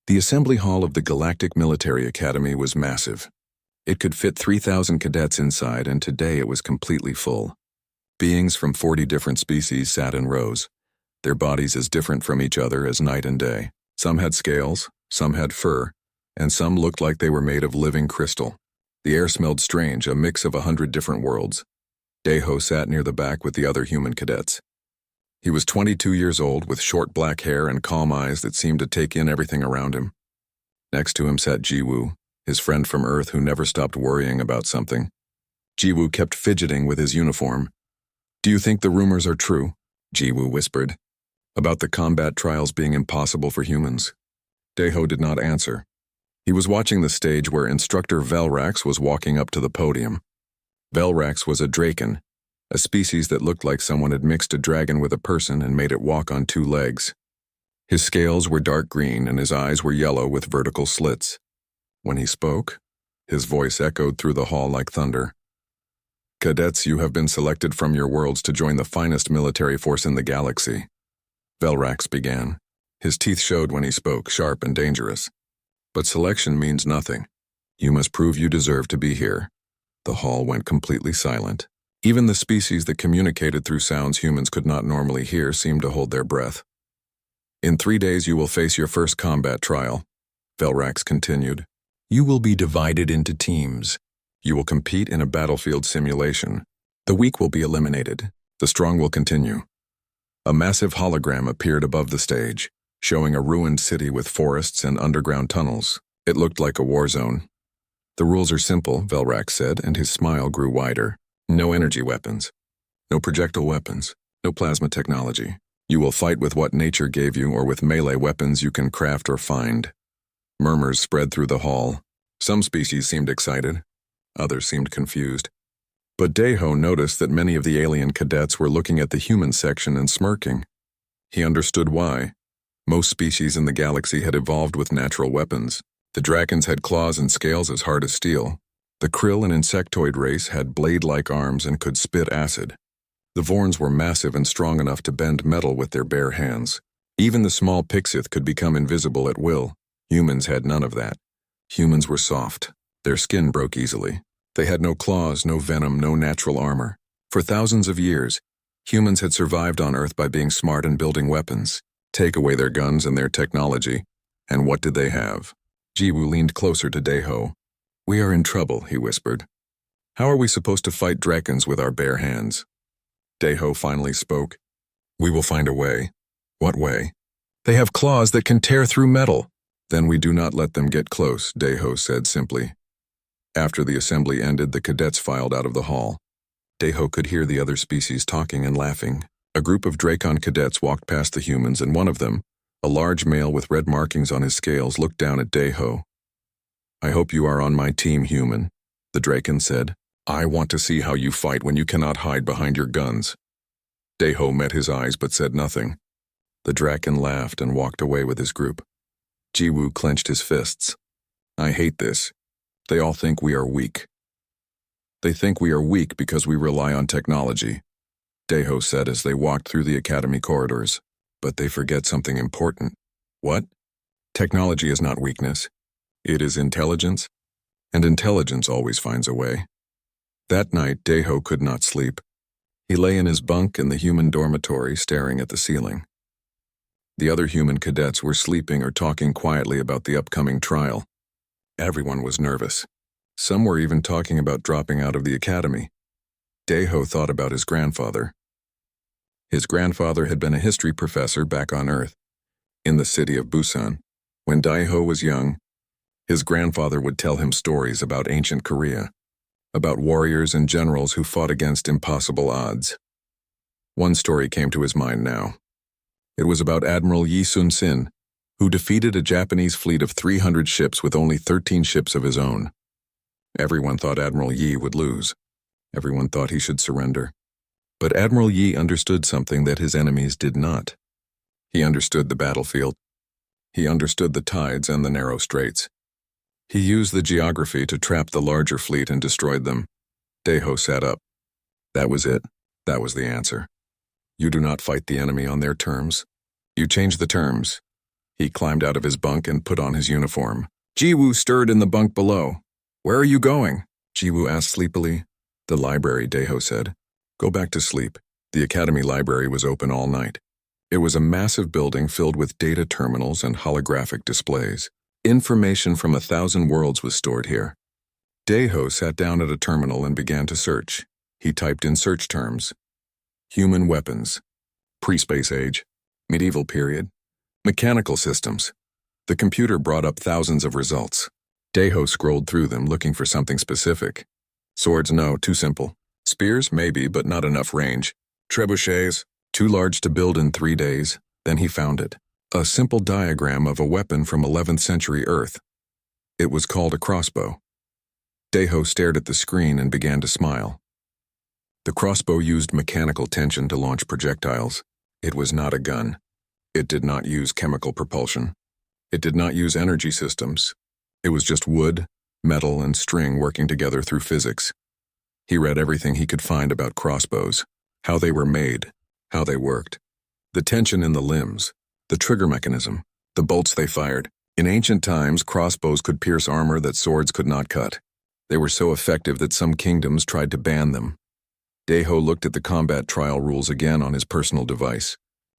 The assembly hall of the Galactic Military Academy was massive. It could fit 3,000 cadets inside, and today it was completely full. Beings from 40 different species sat in rows, their bodies as different from each other as night and day. Some had scales, some had fur, and some looked like they were made of living crystal. The air smelled strange, a mix of 100 different worlds. Daeho sat near the back with the other human cadets. He was 22 years old, with short black hair and calm eyes that seemed to take in everything around him. Next to him sat Jiwoo, his friend from Earth who never stopped worrying about something. Jiwoo kept fidgeting with his uniform. "Do you think the rumors are true?" Jiwoo whispered. "About the combat trials being impossible for humans?" Daeho did not answer. He was watching the stage where Instructor Velrax was walking up to the podium. Velrax was a draken, a species that looked like someone had mixed a dragon with a person and made it walk on 2 legs. His scales were dark green and his eyes were yellow with vertical slits. When he spoke, his voice echoed through the hall like thunder. "Cadets, you have been selected from your worlds to join the finest military force in the galaxy," Velrax began. His teeth showed when he spoke, sharp and dangerous. "But selection means nothing. You must prove you deserve to be here." The hall went completely silent. Even the species that communicated through sounds humans could not normally hear seemed to hold their breath. "In 3 days you will face your first combat trial," Velrax continued. "You will be divided into teams. You will compete in a battlefield simulation. The weak will be eliminated. The strong will continue." A massive hologram appeared above the stage, showing a ruined city with forests and underground tunnels. It looked like a war zone. "The rules are simple," Velrax said, and his smile grew wider. "No energy weapons. No projectile weapons. No plasma technology. You will fight with what nature gave you or with melee weapons you can craft or find." Murmurs spread through the hall. Some species seemed excited. Others seemed confused. But Daeho noticed that many of the alien cadets were looking at the human section and smirking. He understood why. Most species in the galaxy had evolved with natural weapons. The dragons had claws and scales as hard as steel. The krill and insectoid race had blade-like arms and could spit acid. The Vorns were massive and strong enough to bend metal with their bare hands. Even the small Pixith could become invisible at will. Humans had none of that. Humans were soft. Their skin broke easily. They had no claws, no venom, no natural armor. For thousands of years, humans had survived on Earth by being smart and building weapons. Take away their guns and their technology, and what did they have? Jiwoo leaned closer to Daeho. "We are in trouble," he whispered. "How are we supposed to fight dragons with our bare hands?" Daeho finally spoke. "We will find a way." "What way?" "They have claws that can tear through metal." "Then we do not let them get close," Daeho said simply. After the assembly ended, the cadets filed out of the hall. Daeho could hear the other species talking and laughing. A group of Dracon cadets walked past the humans, and one of them, a large male with red markings on his scales, looked down at Daeho. "I hope you are on my team, human," the Dracon said. "I want to see how you fight when you cannot hide behind your guns." Daeho met his eyes but said nothing. The Dracon laughed and walked away with his group. Jiwoo clenched his fists. "I hate this. They all think we are weak." "They think we are weak because we rely on technology," Daeho said as they walked through the academy corridors. "But they forget something important." "What?" "Technology is not weakness. It is intelligence, and intelligence always finds a way." That night, Daeho could not sleep. He lay in his bunk in the human dormitory, staring at the ceiling. The other human cadets were sleeping or talking quietly about the upcoming trial. Everyone was nervous. Some were even talking about dropping out of the academy. Daeho thought about his grandfather. His grandfather had been a history professor back on Earth, in the city of Busan. When Daeho was young, his grandfather would tell him stories about ancient Korea, about warriors and generals who fought against impossible odds. One story came to his mind now. It was about Admiral Yi Sun-sin, who defeated a Japanese fleet of 300 ships with only 13 ships of his own. Everyone thought Admiral Yi would lose. Everyone thought he should surrender. But Admiral Yi understood something that his enemies did not. He understood the battlefield. He understood the tides and the narrow straits. He used the geography to trap the larger fleet and destroyed them. Daeho sat up. That was it. That was the answer. You do not fight the enemy on their terms. You change the terms. He climbed out of his bunk and put on his uniform. Jiwoo stirred in the bunk below. "Where are you going?" Jiwoo asked sleepily. "The library," Daeho said. "Go back to sleep." The academy library was open all night. It was a massive building filled with data terminals and holographic displays. Information from 1,000 worlds was stored here. Daeho sat down at a terminal and began to search. He typed in search terms: human weapons, pre-space age, medieval period, mechanical systems. The computer brought up thousands of results. Daeho scrolled through them looking for something specific. Swords, no, too simple. Spears, maybe, but not enough range. Trebuchets, too large to build in 3 days. Then he found it. A simple diagram of a weapon from 11th century Earth. It was called a crossbow. Daeho stared at the screen and began to smile. The crossbow used mechanical tension to launch projectiles. It was not a gun. It did not use chemical propulsion. It did not use energy systems. It was just wood, metal, and string working together through physics. He read everything he could find about crossbows, how they were made, how they worked, the tension in the limbs, the trigger mechanism, the bolts they fired. In ancient times, crossbows could pierce armor that swords could not cut. They were so effective that some kingdoms tried to ban them. Daeho looked at the combat trial rules again on his personal device.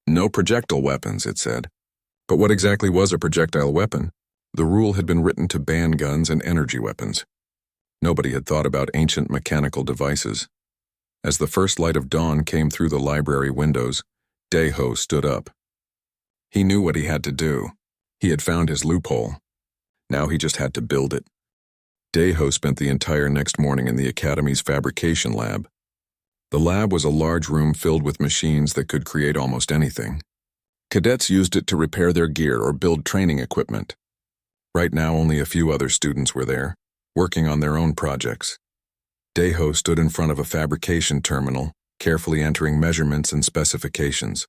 No projectile weapons, it said. But what exactly was a projectile weapon? The rule had been written to ban guns and energy weapons. Nobody had thought about ancient mechanical devices. As the first light of dawn came through the library windows, Daeho stood up. He knew what he had to do. He had found his loophole. Now he just had to build it. Daeho spent the entire next morning in the Academy's fabrication lab. The lab was a large room filled with machines that could create almost anything. Cadets used it to repair their gear or build training equipment. Right now, only a few other students were there, working on their own projects. Daeho stood in front of a fabrication terminal, carefully entering measurements and specifications.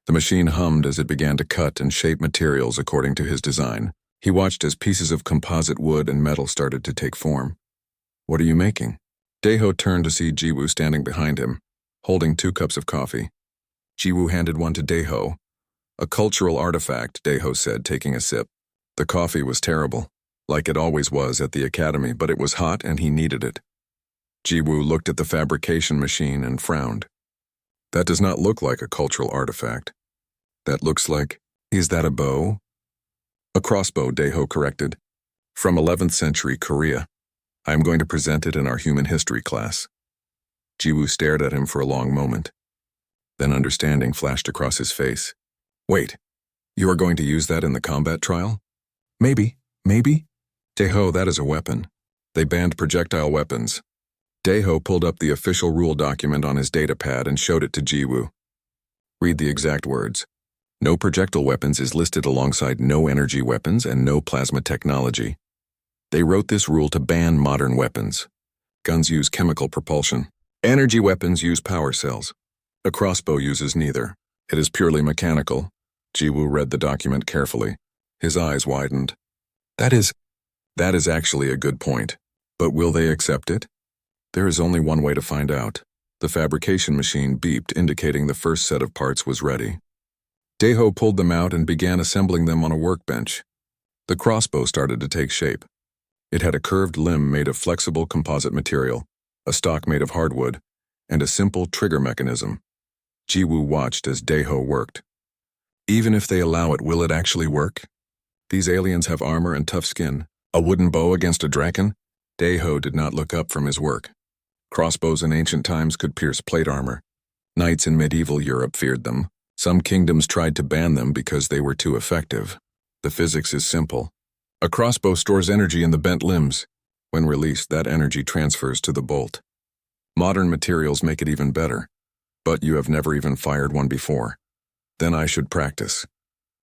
The machine hummed as it began to cut and shape materials according to his design. He watched as pieces of composite wood and metal started to take form. "What are you making?" Daeho turned to see Jiwoo standing behind him, holding 2 cups of coffee. Jiwoo handed one to Daeho. "A cultural artifact," Daeho said, taking a sip. The coffee was terrible, like it always was at the academy, but it was hot and he needed it. Jiwoo looked at the fabrication machine and frowned. "That does not look like a cultural artifact. That looks like, is that a bow?" "A crossbow," Daeho corrected. "From 11th century Korea. I am going to present it in our human history class." Jiwoo stared at him for a long moment. Then understanding flashed across his face. "Wait, you are going to use that in the combat trial?" Maybe. Daeho, that is a weapon. They banned projectile weapons." Daeho pulled up the official rule document on his datapad and showed it to Jiwoo. "Read the exact words. No projectile weapons is listed alongside no energy weapons and no plasma technology. They wrote this rule to ban modern weapons. Guns use chemical propulsion. Energy weapons use power cells. A crossbow uses neither. It is purely mechanical." Jiwoo read the document carefully. His eyes widened. That is actually a good point. But will they accept it? There is only one way to find out. The fabrication machine beeped, indicating the first set of parts was ready. Daeho pulled them out and began assembling them on a workbench. The crossbow started to take shape. It had a curved limb made of flexible composite material, a stock made of hardwood, and a simple trigger mechanism. Jiwoo watched as Daeho worked. Even if they allow it, will it actually work? These aliens have armor and tough skin. A wooden bow against a draken? Daeho did not look up from his work. Crossbows in ancient times could pierce plate armor. Knights in medieval Europe feared them. Some kingdoms tried to ban them because they were too effective. The physics is simple. A crossbow stores energy in the bent limbs. When released, that energy transfers to the bolt. Modern materials make it even better. But you have never even fired one before. Then I should practice.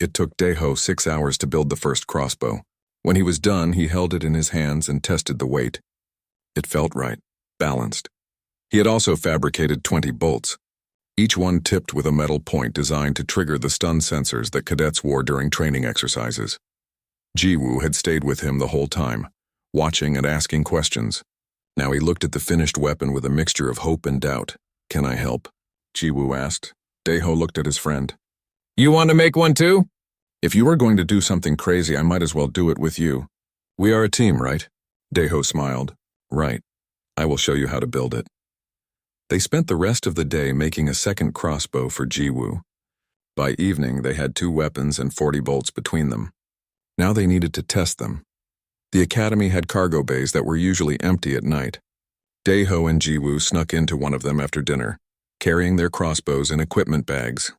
It took Daeho 6 hours to build the first crossbow. When he was done, he held it in his hands and tested the weight. It felt right, balanced. He had also fabricated 20 bolts, each one tipped with a metal point designed to trigger the stun sensors that cadets wore during training exercises. Jiwoo had stayed with him the whole time, watching and asking questions. Now he looked at the finished weapon with a mixture of hope and doubt. "Can I help?" Jiwoo asked. Daeho looked at his friend. "You want to make one too?" If you are going to do something crazy, I might as well do it with you. We are a team, right? Deho smiled. Right. I will show you how to build it. They spent the rest of the day making a second crossbow for Jiwoo. By evening, they had 2 weapons and 40 bolts between them. Now they needed to test them. The academy had cargo bays that were usually empty at night. Deho and Jiwoo snuck into one of them after dinner, carrying their crossbows in equipment bags.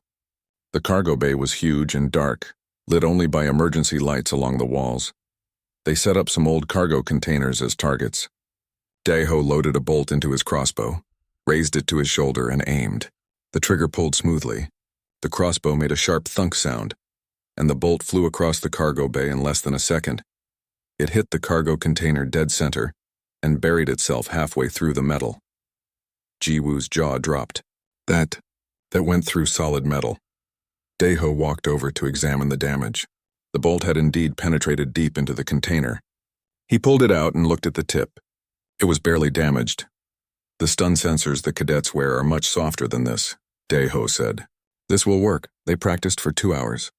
The cargo bay was huge and dark, lit only by emergency lights along the walls. They set up some old cargo containers as targets. Deho loaded a bolt into his crossbow, raised it to his shoulder, and aimed. The trigger pulled smoothly. The crossbow made a sharp thunk sound, and the bolt flew across the cargo bay in less than a second. It hit the cargo container dead center and buried itself halfway through the metal. Jiwoo's jaw dropped. That went through solid metal. Deho walked over to examine the damage. The bolt had indeed penetrated deep into the container. He pulled it out and looked at the tip. It was barely damaged. The stun sensors the cadets wear are much softer than this, Deho said. This will work. They practiced for 2 hours.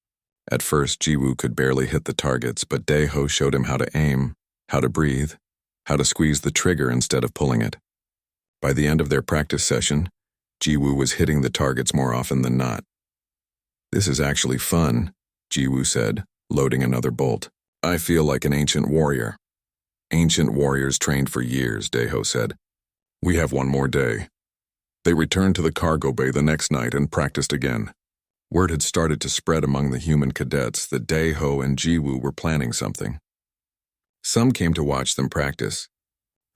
At first, Jiwoo could barely hit the targets, but Deho showed him how to aim, how to breathe, how to squeeze the trigger instead of pulling it. By the end of their practice session, Jiwoo was hitting the targets more often than not. This is actually fun, Jiwoo said, loading another bolt. I feel like an ancient warrior. Ancient warriors trained for years, Deho said. We have 1 more day. They returned to the cargo bay the next night and practiced again. Word had started to spread among the human cadets that Deho and Jiwoo were planning something. Some came to watch them practice.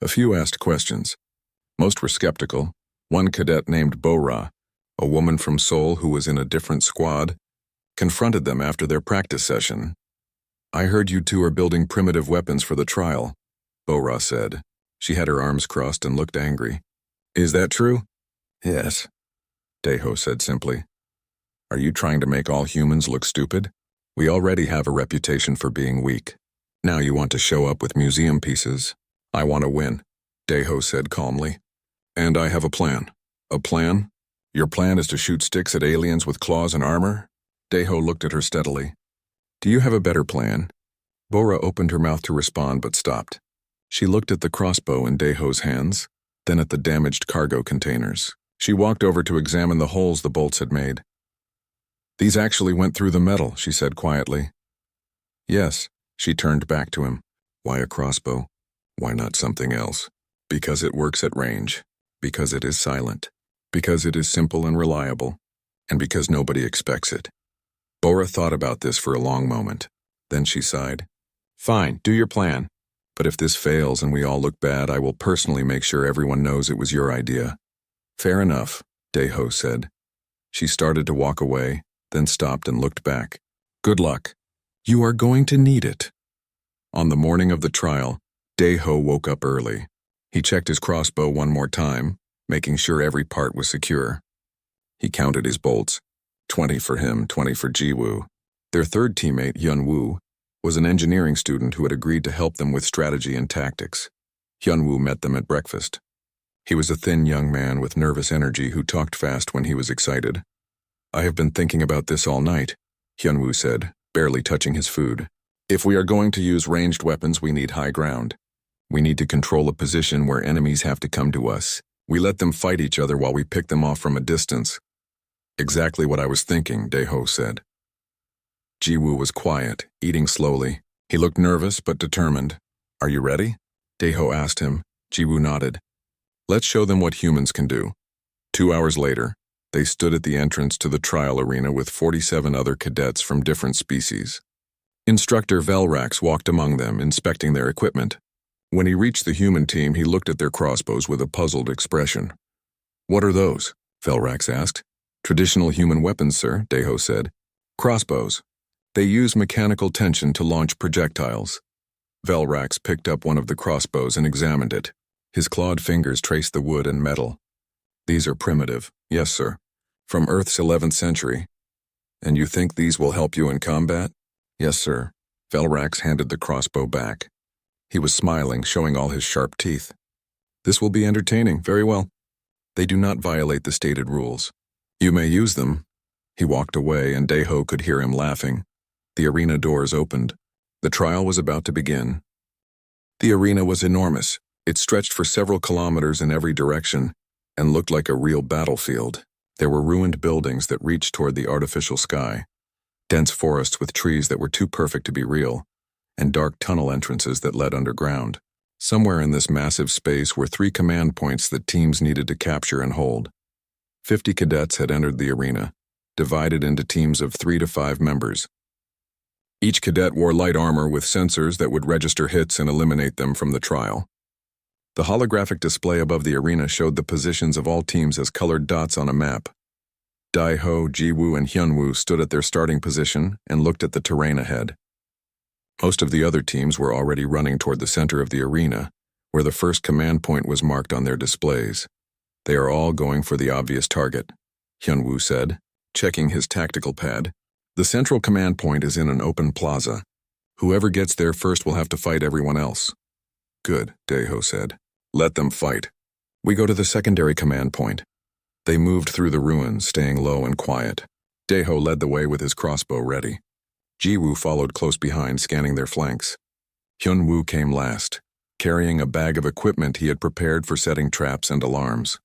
A few asked questions. Most were skeptical. One cadet named Bora, a woman from Seoul who was in a different squad, confronted them after their practice session. I heard you 2 are building primitive weapons for the trial, Bora said. She had her arms crossed and looked angry. Is that true? Yes, Deho said simply. Are you trying to make all humans look stupid? We already have a reputation for being weak. Now you want to show up with museum pieces? I want to win, Deho said calmly. And I have a plan. A plan? Your plan is to shoot sticks at aliens with claws and armor? Deho looked at her steadily. Do you have a better plan? Bora opened her mouth to respond but stopped. She looked at the crossbow in Deho's hands, then at the damaged cargo containers. She walked over to examine the holes the bolts had made. These actually went through the metal, she said quietly. Yes, she turned back to him. Why a crossbow? Why not something else? Because it works at range. Because it is silent. Because it is simple and reliable. And because nobody expects it. Bora thought about this for a long moment. Then she sighed. Fine, do your plan. But if this fails and we all look bad, I will personally make sure everyone knows it was your idea. Fair enough, Deho said. She started to walk away, then stopped and looked back. Good luck. You are going to need it. On the morning of the trial, Deho woke up early. He checked his crossbow 1 more time, making sure every part was secure. He counted his bolts. 20 for him, 20 for Jiwoo. Their third teammate, Hyunwoo, was an engineering student who had agreed to help them with strategy and tactics. Hyunwoo met them at breakfast. He was a thin young man with nervous energy who talked fast when he was excited. I have been thinking about this all night, Hyunwoo said, barely touching his food. If we are going to use ranged weapons, we need high ground. We need to control a position where enemies have to come to us. We let them fight each other while we pick them off from a distance. Exactly what I was thinking, Deho said. Jiwoo was quiet, eating slowly. He looked nervous but determined. Are you ready? Deho asked him. Jiwoo nodded. Let's show them what humans can do. 2 hours later, they stood at the entrance to the trial arena with 47 other cadets from different species. Instructor Velrax walked among them, inspecting their equipment. When he reached the human team, he looked at their crossbows with a puzzled expression. What are those? Velrax asked. Traditional human weapons, sir, Deho said. Crossbows. They use mechanical tension to launch projectiles. Velrax picked up one of the crossbows and examined it. His clawed fingers traced the wood and metal. These are primitive. Yes, sir. From Earth's 11th century. And you think these will help you in combat? Yes, sir. Velrax handed the crossbow back. He was smiling, showing all his sharp teeth. This will be entertaining. Very well. They do not violate the stated rules. You may use them. He walked away, and Deho could hear him laughing. The arena doors opened. The trial was about to begin. The arena was enormous. It stretched for several kilometers in every direction and looked like a real battlefield. There were ruined buildings that reached toward the artificial sky, dense forests with trees that were too perfect to be real, and dark tunnel entrances that led underground. Somewhere in this massive space were 3 command points that teams needed to capture and hold. 50 cadets had entered the arena, divided into teams of 3 to 5 members. Each cadet wore light armor with sensors that would register hits and eliminate them from the trial. The holographic display above the arena showed the positions of all teams as colored dots on a map. Dai-Ho, Ji-Woo, and Hyun-Woo stood at their starting position and looked at the terrain ahead. Most of the other teams were already running toward the center of the arena, where the first command point was marked on their displays. They are all going for the obvious target, Hyun-Woo said, checking his tactical pad. The central command point is in an open plaza. Whoever gets there first will have to fight everyone else. Good, Dai-Ho said. Let them fight. We go to the secondary command point. They moved through the ruins, staying low and quiet. Dai-Ho led the way with his crossbow ready. Ji-Woo followed close behind, scanning their flanks. Hyun-Woo came last, carrying a bag of equipment he had prepared for setting traps and alarms.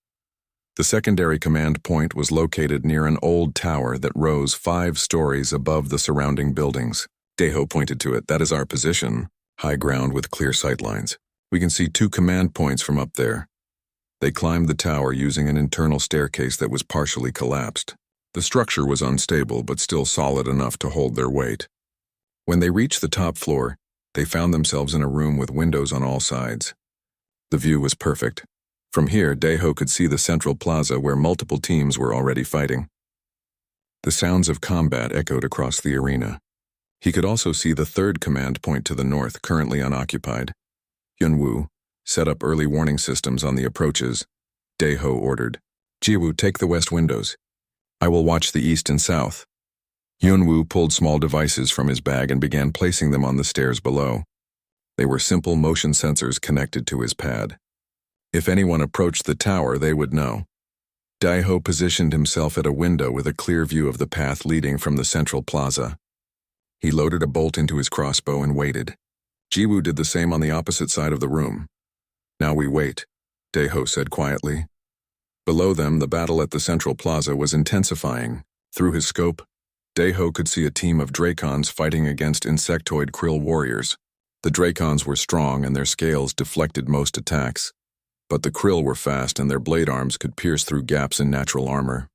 The secondary command point was located near an old tower that rose 5 stories above the surrounding buildings. Dai-Ho pointed to it. That is our position, high ground with clear sightlines. We can see 2 command points from up there. They climbed the tower using an internal staircase that was partially collapsed. The structure was unstable but still solid enough to hold their weight. When they reached the top floor, they found themselves in a room with windows on all sides. The view was perfect. From here, Dai-Ho could see the central plaza where multiple teams were already fighting. The sounds of combat echoed across the arena. He could also see the 3rd command point to the north, currently unoccupied. Hyun-Woo, set up early warning systems on the approaches. Dai-Ho ordered, Ji-Woo, take the west windows. I will watch the east and south. Hyun-Woo pulled small devices from his bag and began placing them on the stairs below. They were simple motion sensors connected to his pad. If anyone approached the tower, they would know. Dai-Ho positioned himself at a window with a clear view of the path leading from the central plaza. He loaded a bolt into his crossbow and waited. Ji-Woo did the same on the opposite side of the room. Now we wait, Dai-Ho said quietly. Below them, the battle at the central plaza was intensifying. Through his scope, Dai-Ho could see a team of Dracons fighting against insectoid krill warriors. The Dracons were strong and their scales deflected most attacks. But the krill were fast and their blade arms could pierce through gaps in natural armor.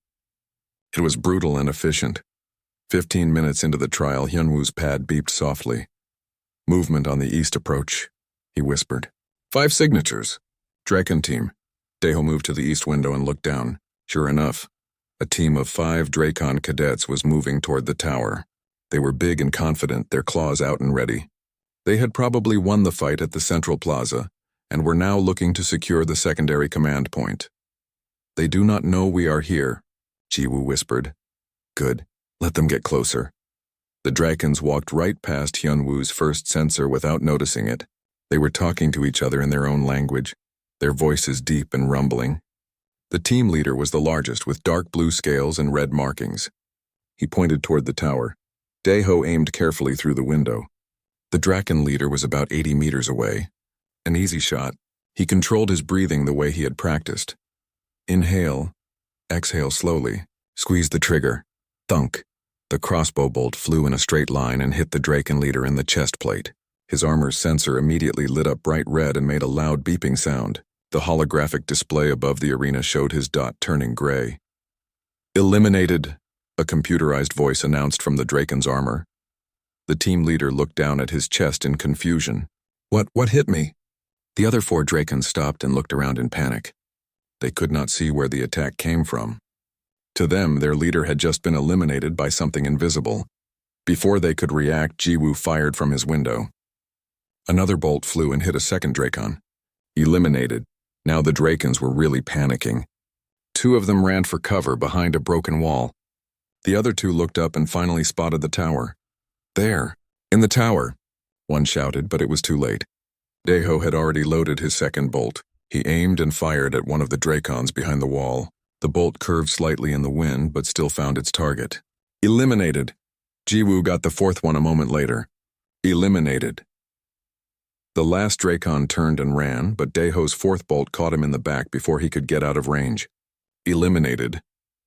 It was brutal and efficient. 15 minutes into the trial, Hyun-Woo's pad beeped softly. Movement on the east approach, he whispered. 5 signatures. Draken team. Dai-Ho moved to the east window and looked down. Sure enough, a team of 5 Dracon cadets was moving toward the tower. They were big and confident, their claws out and ready. They had probably won the fight at the central plaza, and were now looking to secure the secondary command point. They do not know we are here, Ji-Woo whispered. Good, let them get closer. The Dracons walked right past Hyun-Woo's first sensor without noticing it. They were talking to each other in their own language, their voices deep and rumbling. The team leader was the largest, with dark blue scales and red markings. He pointed toward the tower. Dai-Ho aimed carefully through the window. The Draken leader was about 80 meters away. An easy shot. He controlled his breathing the way he had practiced. Inhale, exhale slowly, squeeze the trigger. Thunk. The crossbow bolt flew in a straight line and hit the Draken leader in the chest plate. His armor's sensor immediately lit up bright red and made a loud beeping sound. The holographic display above the arena showed his dot turning gray. Eliminated, a computerized voice announced from the Draken's armor. The team leader looked down at his chest in confusion. What hit me? The other 4 Dracons stopped and looked around in panic. They could not see where the attack came from. To them, their leader had just been eliminated by something invisible. Before they could react, Ji-Woo fired from his window. Another bolt flew and hit a second Dracon. Eliminated. Now the Dracons were really panicking. 2 of them ran for cover behind a broken wall. The other 2 looked up and finally spotted the tower. There, in the tower, one shouted, but it was too late. Dai-Ho had already loaded his second bolt. He aimed and fired at one of the Dracons behind the wall. The bolt curved slightly in the wind, but still found its target. Eliminated. Jiwoo got the fourth one a moment later. Eliminated. The last Dracon turned and ran, but Daeho's fourth bolt caught him in the back before he could get out of range. Eliminated.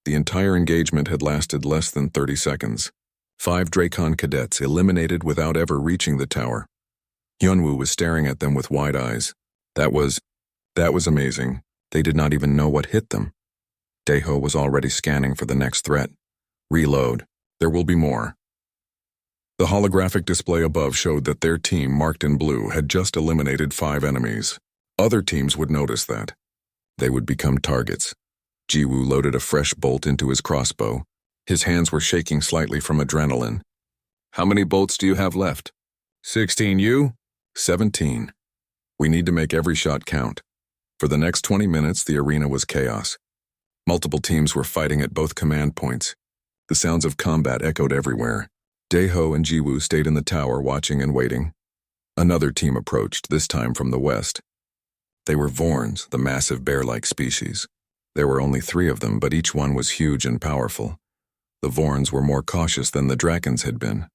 The entire engagement had lasted less than 30 seconds. 5 Dracon cadets eliminated without ever reaching the tower. Hyunwoo was staring at them with wide eyes. That was amazing. They did not even know what hit them. Daeho was already scanning for the next threat. Reload. There will be more. The holographic display above showed that their team, marked in blue, had just eliminated 5 enemies. Other teams would notice that. They would become targets. Jiwoo loaded a fresh bolt into his crossbow. His hands were shaking slightly from adrenaline. How many bolts do you have left? 16 you? 17. We need to make every shot count. For the next 20 minutes, the arena was chaos. Multiple teams were fighting at both command points. The sounds of combat echoed everywhere. Daeho and Jiwoo stayed in the tower watching and waiting. Another team approached, this time from the west. They were Vorns, the massive bear-like species. There were only 3 of them, but each one was huge and powerful. The Vorns were more cautious than the Drakons had been.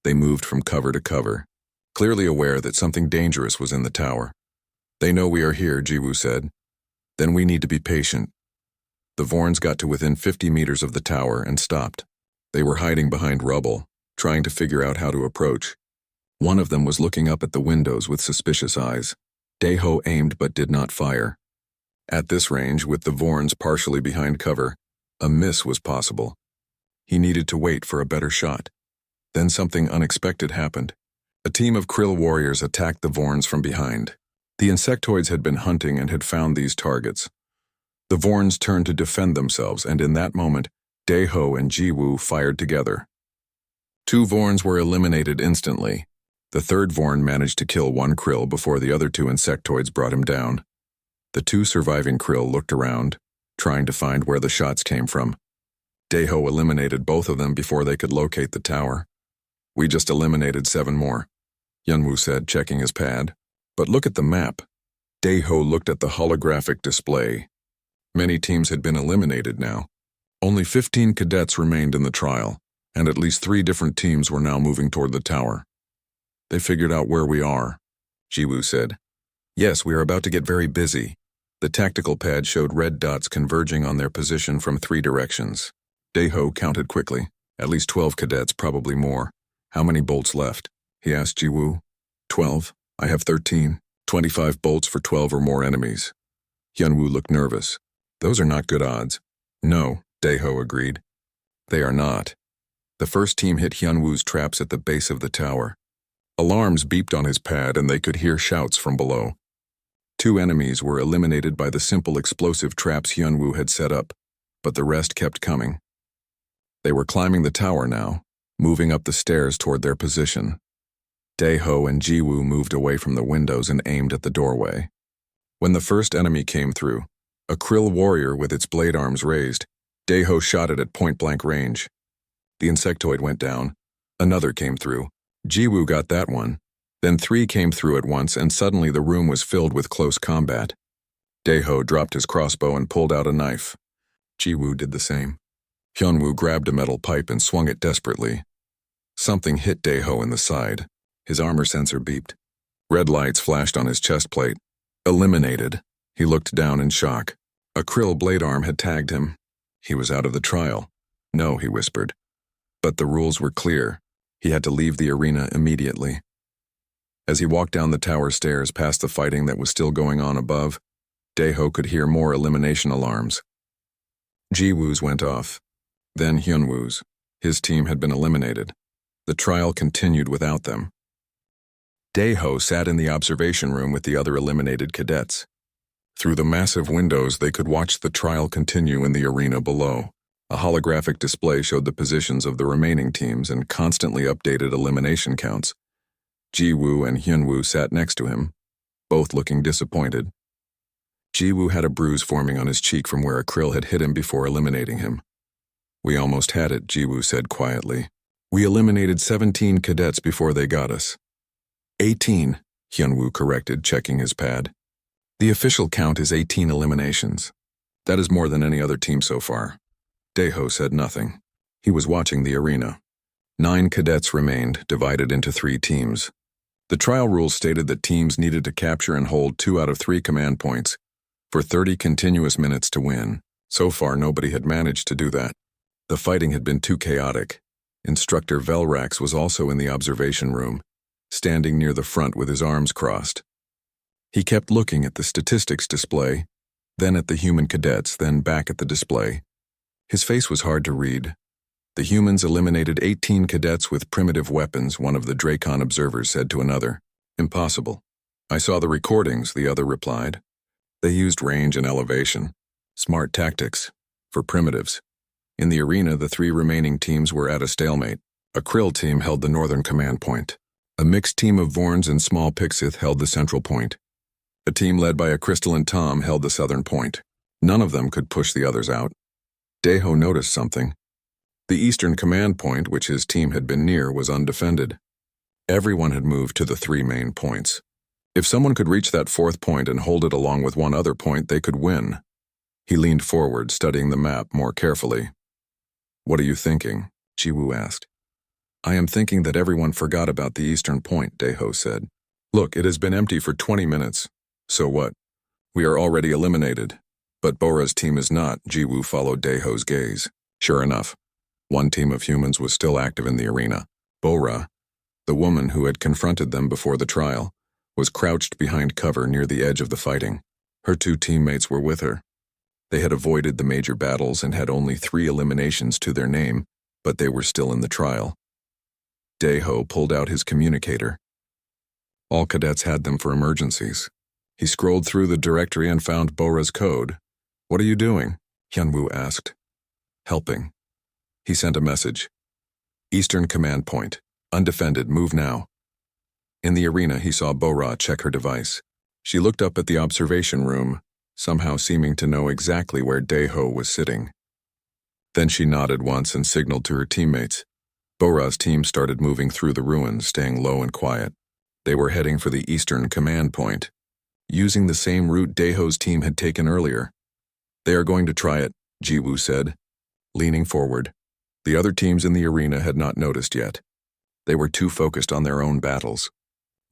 They moved from cover to cover, clearly aware that something dangerous was in the tower. They know we are here, Jiwoo said. Then we need to be patient. The Vorns got to within 50 meters of the tower and stopped. They were hiding behind rubble, trying to figure out how to approach. One of them was looking up at the windows with suspicious eyes. Daeho aimed but did not fire. At this range, with the Vorns partially behind cover, a miss was possible. He needed to wait for a better shot. Then something unexpected happened. A team of Krill warriors attacked the Vorns from behind. The insectoids had been hunting and had found these targets. The Vorns turned to defend themselves, and in that moment, Daeho and Jiwoo fired together. 2 Vorns were eliminated instantly. The third Vorn managed to kill 1 Krill before the other 2 insectoids brought him down. The 2 surviving Krill looked around, trying to find where the shots came from. Daeho eliminated both of them before they could locate the tower. We just eliminated 7 more, Hyunwoo said, checking his pad. But look at the map. Daeho looked at the holographic display. Many teams had been eliminated now. Only 15 cadets remained in the trial, and at least 3 different teams were now moving toward the tower. They figured out where we are, Jiwoo said. Yes, we are about to get very busy. The tactical pad showed red dots converging on their position from 3 directions. Daeho counted quickly. At least 12 cadets, probably more. How many bolts left? He asked Jiwoo. 12. I have 13. 25 bolts for 12 or more enemies. Hyunwoo looked nervous. Those are not good odds. No, Daeho agreed. They are not. The first team hit Hyunwoo's traps at the base of the tower. Alarms beeped on his pad and they could hear shouts from below. 2 enemies were eliminated by the simple explosive traps Hyunwoo had set up, but the rest kept coming. They were climbing the tower now, moving up the stairs toward their position. Daeho and Jiwoo moved away from the windows and aimed at the doorway. When the first enemy came through, a Krill warrior with its blade arms raised, Daeho shot it at point-blank range. The insectoid went down. Another came through. Jiwoo got that one. Then 3 came through at once, and suddenly the room was filled with close combat. Daeho dropped his crossbow and pulled out a knife. Jiwoo did the same. Hyunwoo grabbed a metal pipe and swung it desperately. Something hit Daeho in the side. His armor sensor beeped. Red lights flashed on his chest plate. Eliminated. He looked down in shock. A Krill blade arm had tagged him. He was out of the trial. No, he whispered. But the rules were clear. He had to leave the arena immediately. As he walked down the tower stairs past the fighting that was still going on above, Daeho could hear more elimination alarms. Jiwoo's went off. Then Hyunwoo's. His team had been eliminated. The trial continued without them. Daeho sat in the observation room with the other eliminated cadets. Through the massive windows, they could watch the trial continue in the arena below. A holographic display showed the positions of the remaining teams and constantly updated elimination counts. Jiwoo and Hyunwoo sat next to him, both looking disappointed. Jiwoo had a bruise forming on his cheek from where a Krill had hit him before eliminating him. We almost had it, Jiwoo said quietly. We eliminated 17 cadets before they got us. 18, Hyunwoo corrected, checking his pad. The official count is 18 eliminations. That is more than any other team so far. Daeho said nothing. He was watching the arena. 9 cadets remained, divided into 3 teams. The trial rules stated that teams needed to capture and hold 2 out of 3 command points for 30 continuous minutes to win. So far, nobody had managed to do that. The fighting had been too chaotic. Instructor Velrax was also in the observation room, standing near the front with his arms crossed. He kept looking at the statistics display, then at the human cadets, then back at the display. His face was hard to read. The humans eliminated 18 cadets with primitive weapons, one of the Dracon observers said to another. Impossible. I saw the recordings, the other replied. They used range and elevation. Smart tactics. For primitives. In the arena, the 3 remaining teams were at a stalemate. A Krill team held the northern command point. A mixed team of Vorns and small Pixith held the central point. A team led by a crystalline Tom held the southern point. None of them could push the others out. Deho noticed something. The eastern command point, which his team had been near, was undefended. Everyone had moved to the 3 main points. If someone could reach that 4th point and hold it along with one other point, they could win. He leaned forward, studying the map more carefully. What are you thinking? Jiwoo asked. I am thinking that everyone forgot about the eastern point, Deho said. Look, it has been empty for 20 minutes. So what? We are already eliminated. But Bora's team is not, Jiwoo followed Deho's gaze. Sure enough, one team of humans was still active in the arena. Bora, the woman who had confronted them before the trial, was crouched behind cover near the edge of the fighting. Her 2 teammates were with her. They had avoided the major battles and had only 3 eliminations to their name, but they were still in the trial. Deho pulled out his communicator. All cadets had them for emergencies. He scrolled through the directory and found Bora's code. What are you doing? Hyunwoo asked. Helping. He sent a message. Eastern command point. Undefended, move now. In the arena, he saw Bora check her device. She looked up at the observation room, somehow seeming to know exactly where Deho was sitting. Then she nodded once and signaled to her teammates. Bora's team started moving through the ruins, staying low and quiet. They were heading for the eastern command point, using the same route Deho's team had taken earlier. They are going to try it, Jiwoo said, leaning forward. The other teams in the arena had not noticed yet. They were too focused on their own battles.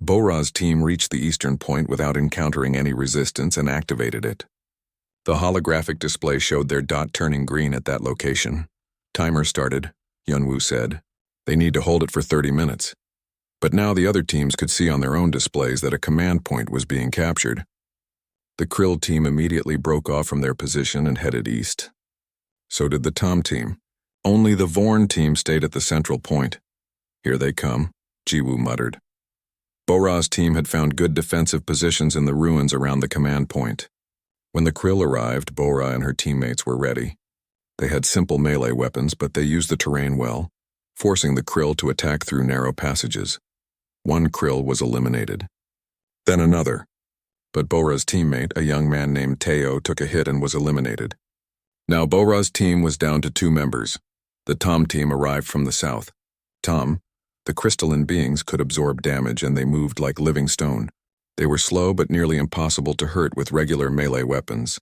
Bora's team reached the eastern point without encountering any resistance and activated it. The holographic display showed their dot turning green at that location. Timer started, Hyunwoo said. They need to hold it for 30 minutes. But now the other teams could see on their own displays that a command point was being captured. The Krill team immediately broke off from their position and headed east. So did the Tom team. Only the Vorn team stayed at the central point. Here they come, Jiwoo muttered. Bora's team had found good defensive positions in the ruins around the command point. When the Krill arrived, Bora and her teammates were ready. They had simple melee weapons, but they used the terrain well, forcing the Krill to attack through narrow passages. One Krill was eliminated. Then another. But Bora's teammate, a young man named Teo, took a hit and was eliminated. Now Bora's team was down to 2 members. The Tom team arrived from the south. Tom, the crystalline beings could absorb damage and they moved like living stone. They were slow but nearly impossible to hurt with regular melee weapons.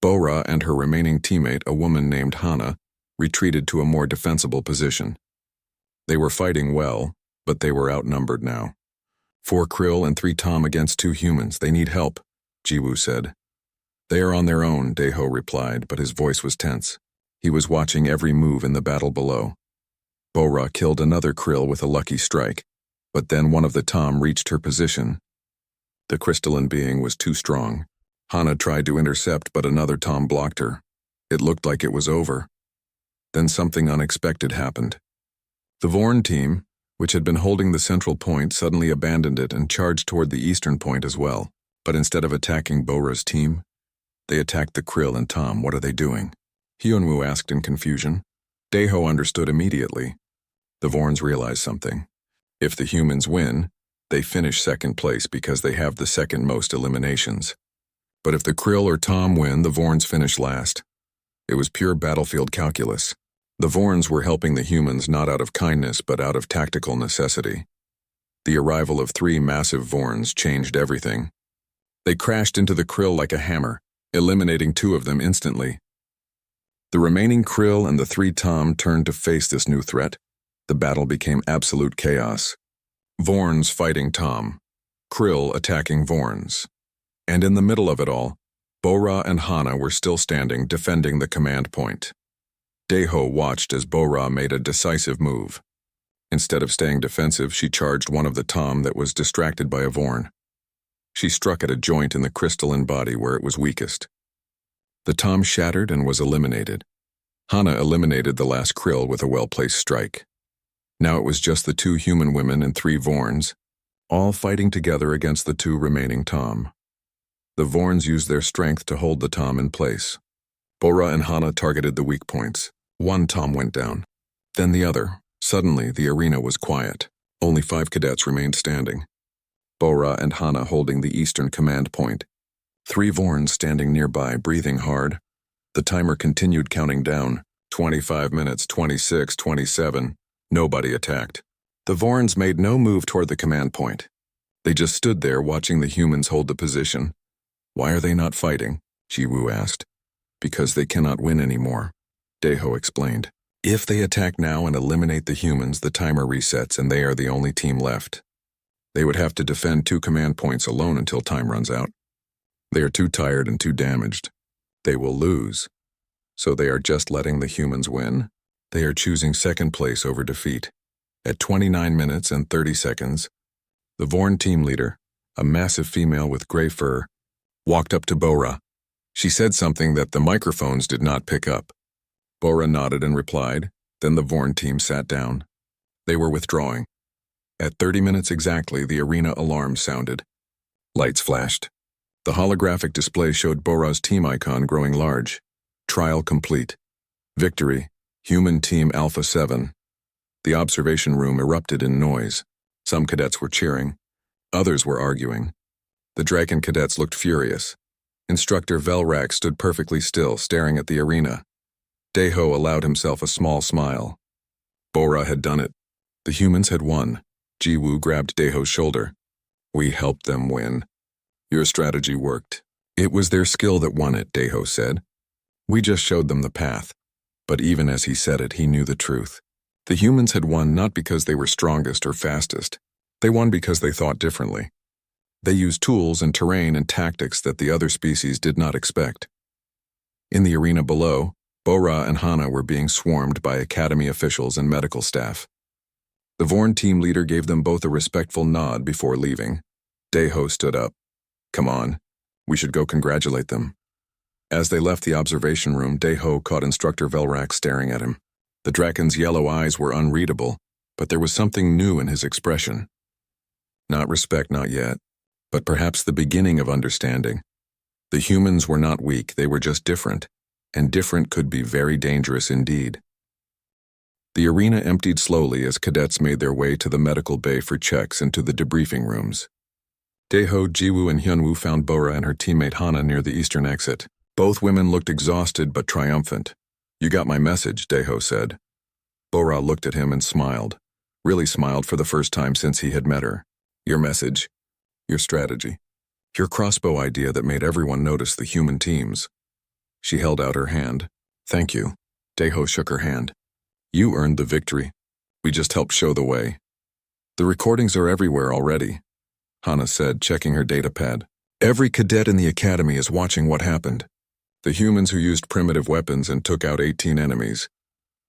Bora and her remaining teammate, a woman named Hana, retreated to a more defensible position. They were fighting well, but they were outnumbered now. 4 Krill and 3 Tom against 2 humans. They need help, Jiwoo said. They are on their own, Deho replied, but his voice was tense. He was watching every move in the battle below. Bora killed another Krill with a lucky strike, but then one of the Tom reached her position. The crystalline being was too strong. Hana tried to intercept, but another Tom blocked her. It looked like it was over. Then something unexpected happened. The Vorn team, which had been holding the central point, suddenly abandoned it and charged toward the eastern point as well. But instead of attacking Bora's team, they attacked the Krill and Tom. What are they doing? Hyunwoo asked in confusion. Deho understood immediately. The Vorns realized something. If the humans win, they finish second place because they have the second most eliminations. But if the Krill or Tom win, the Vorns finish last. It was pure battlefield calculus. The Vorns were helping the humans not out of kindness but out of tactical necessity. The arrival of 3 massive Vorns changed everything. They crashed into the Krill like a hammer, eliminating 2 of them instantly. The remaining Krill and the 3 Tom turned to face this new threat. The battle became absolute chaos. Vorns fighting Tom, Krill attacking Vorns. And in the middle of it all, Bora and Hana were still standing, defending the command point. Deho watched as Bora made a decisive move. Instead of staying defensive, she charged one of the Tom that was distracted by a Vorn. She struck at a joint in the crystalline body where it was weakest. The Tom shattered and was eliminated. Hana eliminated the last Krill with a well-placed strike. Now it was just the 2 human women and 3 Vorns, all fighting together against the 2 remaining Tom. The Vorns used their strength to hold the Tom in place. Bora and Hana targeted the weak points. One Tom went down, then the other. Suddenly, the arena was quiet. Only 5 cadets remained standing. Bora and Hana holding the eastern command point. 3 Vorns standing nearby, breathing hard. The timer continued counting down. 25 minutes, 26, 27. Nobody attacked. The Vorns made no move toward the command point. They just stood there watching the humans hold the position. Why are they not fighting? Jiwoo asked. Because they cannot win anymore, Deho explained. If they attack now and eliminate the humans, the timer resets and they are the only team left. They would have to defend 2 command points alone until time runs out. They are too tired and too damaged. They will lose. So they are just letting the humans win. They are choosing second place over defeat. At 29 minutes and 30 seconds, the Vorn team leader, a massive female with gray fur, walked up to Bora. She said something that the microphones did not pick up. Bora nodded and replied. Then the Vorn team sat down. They were withdrawing. At 30 minutes exactly, the arena alarm sounded. Lights flashed. The holographic display showed Bora's team icon growing large. Trial complete. Victory. Human Team Alpha 7. The observation room erupted in noise. Some cadets were cheering. Others were arguing. The Draken cadets looked furious. Instructor Velrak stood perfectly still, staring at the arena. Deho allowed himself a small smile. Bora had done it. The humans had won. Jiwoo grabbed Deho's shoulder. We helped them win. Your strategy worked. It was their skill that won it, Deho said. We just showed them the path. But even as he said it, he knew the truth. The humans had won not because they were strongest or fastest. They won because they thought differently. They used tools and terrain and tactics that the other species did not expect. In the arena below, Bora and Hana were being swarmed by academy officials and medical staff. The Vorn team leader gave them both a respectful nod before leaving. Deho stood up. Come on, we should go congratulate them. As they left the observation room, Deho caught Instructor Velrak staring at him. The Draken's yellow eyes were unreadable, but there was something new in his expression. Not respect, not yet, but perhaps the beginning of understanding. The humans were not weak, they were just different, and different could be very dangerous indeed. The arena emptied slowly as cadets made their way to the medical bay for checks and to the debriefing rooms. Deho, Jiwoo, and Hyunwoo found Bora and her teammate Hana near the eastern exit. Both women looked exhausted but triumphant. You got my message, Deho said. Bora looked at him and smiled. Really smiled for the first time since he had met her. Your message. Your strategy. Your crossbow idea that made everyone notice the human teams. She held out her hand. Thank you. Deho shook her hand. You earned the victory. We just helped show the way. The recordings are everywhere already, Hana said, checking her datapad. Every cadet in the academy is watching what happened. The humans who used primitive weapons and took out 18 enemies.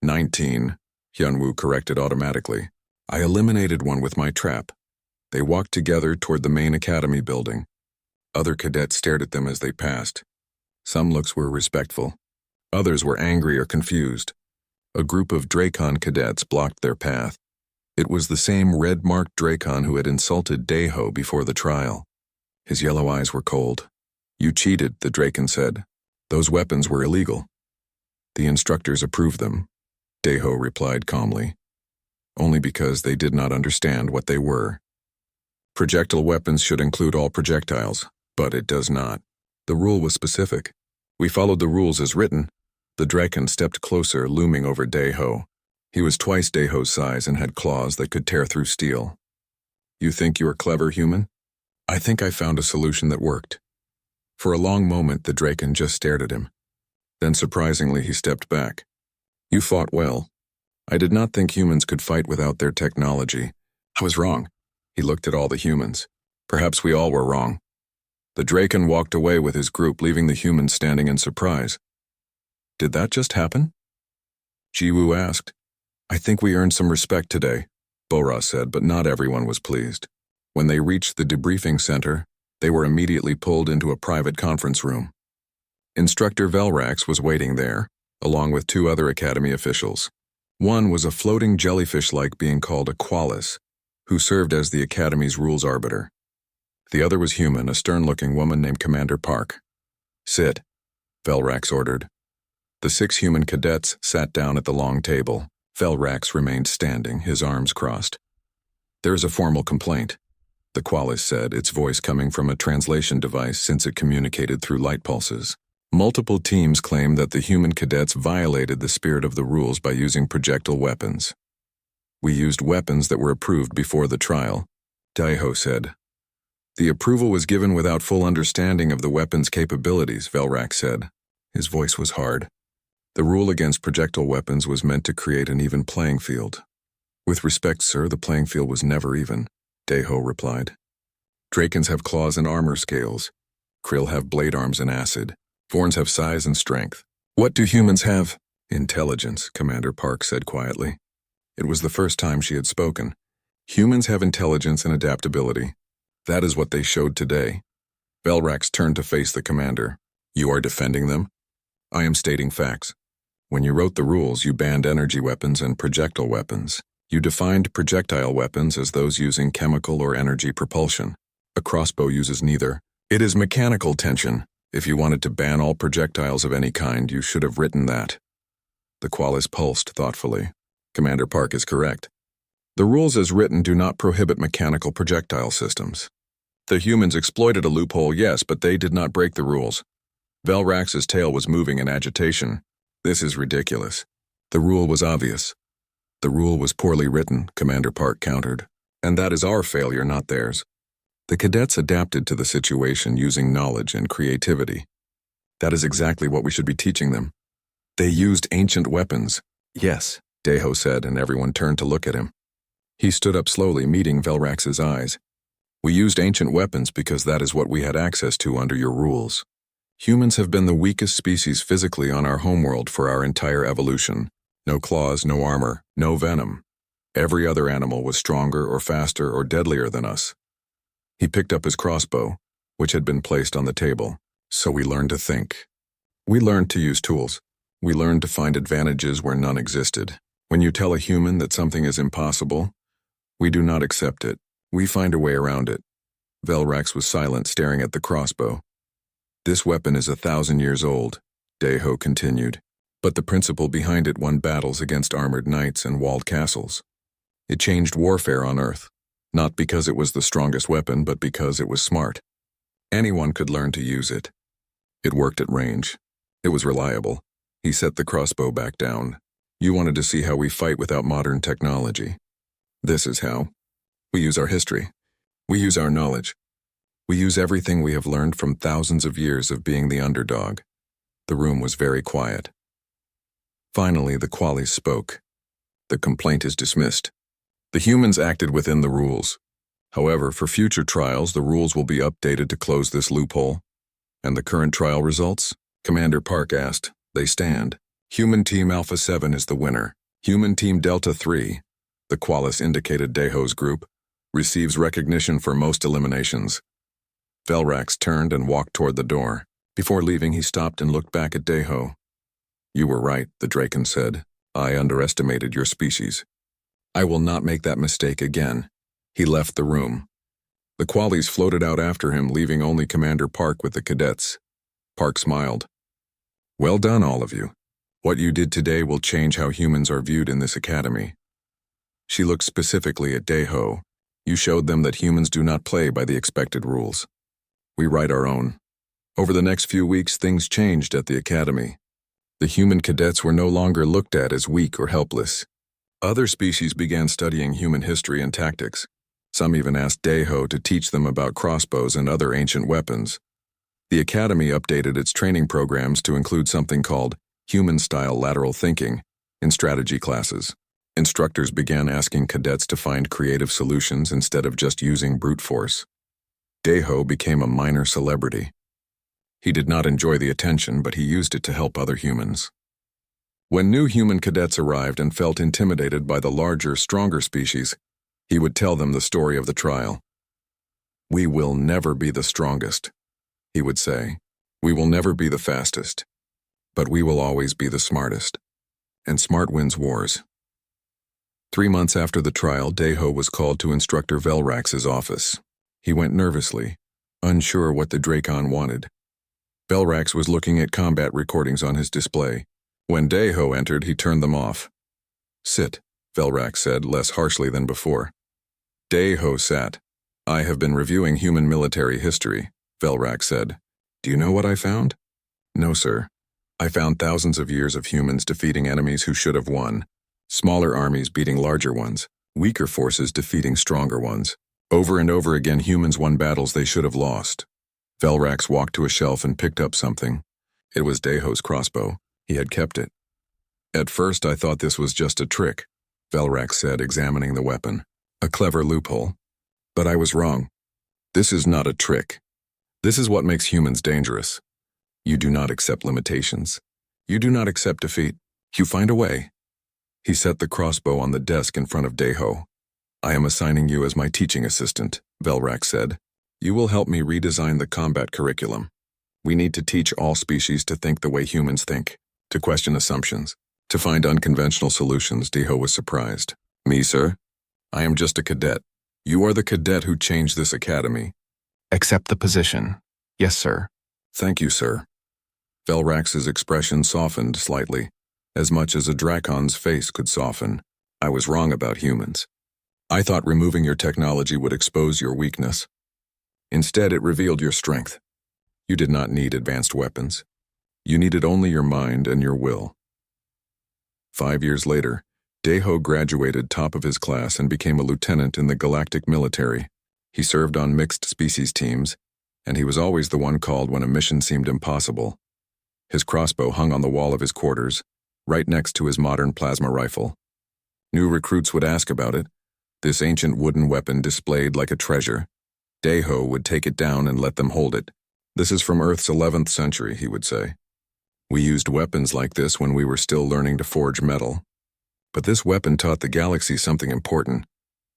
19, Hyunwoo corrected automatically. I eliminated one with my trap. They walked together toward the main academy building. Other cadets stared at them as they passed. Some looks were respectful. Others were angry or confused. A group of Dracon cadets blocked their path. It was the same red-marked Dracon who had insulted Deho before the trial. His yellow eyes were cold. You cheated, the Dracon said. Those weapons were illegal. The instructors approved them, Deho replied calmly. Only because they did not understand what they were. Projectile weapons should include all projectiles, but it does not. The rule was specific. We followed the rules as written. The Draken stepped closer, looming over Deho. He was twice Deho's size and had claws that could tear through steel. You think you are clever, human? I think I found a solution that worked. For a long moment, the Draken just stared at him. Then surprisingly, he stepped back. You fought well. I did not think humans could fight without their technology. I was wrong. He looked at all the humans. Perhaps we all were wrong. The Draken walked away with his group, leaving the humans standing in surprise. Did that just happen? Jiwoo asked. I think we earned some respect today, Bora said, but not everyone was pleased. When they reached the debriefing center, they were immediately pulled into a private conference room. Instructor Velrax was waiting there, along with 2 other Academy officials. One was a floating jellyfish-like being called a Qualis, who served as the Academy's rules arbiter. The other was human, a stern-looking woman named Commander Park. Sit, Velrax ordered. The 6 human cadets sat down at the long table. Velrax remained standing, his arms crossed. There is a formal complaint, the Qualis said, its voice coming from a translation device since it communicated through light pulses. Multiple teams claim that the human cadets violated the spirit of the rules by using projectile weapons. We used weapons that were approved before the trial, Daiho said. The approval was given without full understanding of the weapon's capabilities, Velrax said. His voice was hard. The rule against projectile weapons was meant to create an even playing field. With respect, sir, the playing field was never even, Daiho replied. Drakens have claws and armor scales. Krill have blade arms and acid. Vorns have size and strength. What do humans have? Intelligence, Commander Park said quietly. It was the first time she had spoken. Humans have intelligence and adaptability. That is what they showed today. Velrax turned to face the commander. You are defending them? I am stating facts. When you wrote the rules, you banned energy weapons and projectile weapons. You defined projectile weapons as those using chemical or energy propulsion. A crossbow uses neither. It is mechanical tension. If you wanted to ban all projectiles of any kind, you should have written that. The Qualis pulsed thoughtfully. Commander Park is correct. The rules as written do not prohibit mechanical projectile systems. The humans exploited a loophole, yes, but they did not break the rules. Velrax's tail was moving in agitation. This is ridiculous. The rule was obvious. The rule was poorly written, Commander Park countered. And that is our failure, not theirs. The cadets adapted to the situation using knowledge and creativity. That is exactly what we should be teaching them. They used ancient weapons. Yes, Daiho said, and everyone turned to look at him. He stood up slowly, meeting Velrax's eyes. We used ancient weapons because that is what we had access to under your rules. Humans have been the weakest species physically on our homeworld for our entire evolution. No claws, no armor, no venom. Every other animal was stronger or faster or deadlier than us. He picked up his crossbow, which had been placed on the table. So we learned to think. We learned to use tools. We learned to find advantages where none existed. When you tell a human that something is impossible, we do not accept it. We find a way around it. Velrax was silent, staring at the crossbow. This weapon is 1,000 years old, Daiho continued, but the principle behind it won battles against armored knights and walled castles. It changed warfare on Earth, not because it was the strongest weapon, but because it was smart. Anyone could learn to use it. It worked at range. It was reliable. He set the crossbow back down. You wanted to see how we fight without modern technology. This is how. We use our history. We use our knowledge. We use everything we have learned from thousands of years of being the underdog. The room was very quiet. Finally, the Qualis spoke. The complaint is dismissed. The humans acted within the rules. However, for future trials, the rules will be updated to close this loophole. And the current trial results? Commander Park asked. They stand. Human Team Alpha 7 is the winner. Human Team Delta 3, the Qualis indicated Daiho's group, receives recognition for most eliminations. Velrax turned and walked toward the door. Before leaving, he stopped and looked back at Daiho. You were right, the Draken said. I underestimated your species. I will not make that mistake again. He left the room. The Qualis floated out after him, leaving only Commander Park with the cadets. Park smiled. Well done, all of you. What you did today will change how humans are viewed in this academy. She looked specifically at Daiho. You showed them that humans do not play by the expected rules. We write our own. Over the next few weeks, things changed at the academy. The human cadets were no longer looked at as weak or helpless. Other species began studying human history and tactics. Some even asked Daiho to teach them about crossbows and other ancient weapons. The academy updated its training programs to include something called human-style lateral thinking in strategy classes. Instructors began asking cadets to find creative solutions instead of just using brute force. Daeho became a minor celebrity. He did not enjoy the attention, but he used it to help other humans. When new human cadets arrived and felt intimidated by the larger, stronger species, he would tell them the story of the trial. "We will never be the strongest," he would say. "We will never be the fastest. But we will always be the smartest. And smart wins wars." 3 months after the trial, Daeho was called to Instructor Velrax's office. He went nervously, unsure what the Dracon wanted. Velrax was looking at combat recordings on his display. When Daeho entered, he turned them off. "Sit," Velrax said, less harshly than before. Daeho sat. "I have been reviewing human military history," Velrax said. "Do you know what I found?" "No, sir. I found thousands of years of humans defeating enemies who should have won. Smaller armies beating larger ones, weaker forces defeating stronger ones. Over and over again, humans won battles they should have lost." Velrax walked to a shelf and picked up something. It was Daeho's crossbow. He had kept it. "At first I thought this was just a trick," Velrax said, examining the weapon. "A clever loophole. But I was wrong. This is not a trick. This is what makes humans dangerous. You do not accept limitations. You do not accept defeat. You find a way." He set the crossbow on the desk in front of Daeho. "I am assigning you as my teaching assistant," Velrax said. "You will help me redesign the combat curriculum. We need to teach all species to think the way humans think, to question assumptions, to find unconventional solutions." Daeho was surprised. "Me, sir? I am just a cadet. You are the cadet who changed this academy." "Accept the position." "Yes, sir." "Thank you, sir." Velrax's expression softened slightly, as much as a Dracon's face could soften. "I was wrong about humans. I thought removing your technology would expose your weakness. Instead, it revealed your strength. You did not need advanced weapons. You needed only your mind and your will." 5 years later, Daeho graduated top of his class and became a lieutenant in the Galactic military. He served on mixed species teams, and he was always the one called when a mission seemed impossible. His crossbow hung on the wall of his quarters, right next to his modern plasma rifle. New recruits would ask about it, this ancient wooden weapon displayed like a treasure. Daeho would take it down and let them hold it. "This is from Earth's 11th century, he would say. "We used weapons like this when we were still learning to forge metal. But this weapon taught the galaxy something important."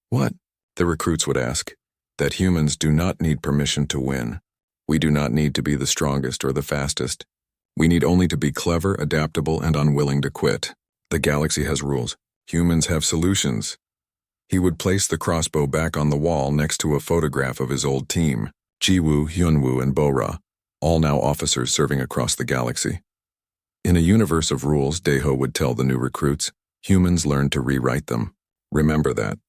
"What?" the recruits would ask. "That humans do not need permission to win. We do not need to be the strongest or the fastest. We need only to be clever, adaptable, and unwilling to quit. The galaxy has rules. Humans have solutions." He would place the crossbow back on the wall next to a photograph of his old team, Jiwoo, Hyunwoo, and Bora, all now officers serving across the galaxy. In a universe of rules, Daeho would tell the new recruits, humans learn to rewrite them. Remember that.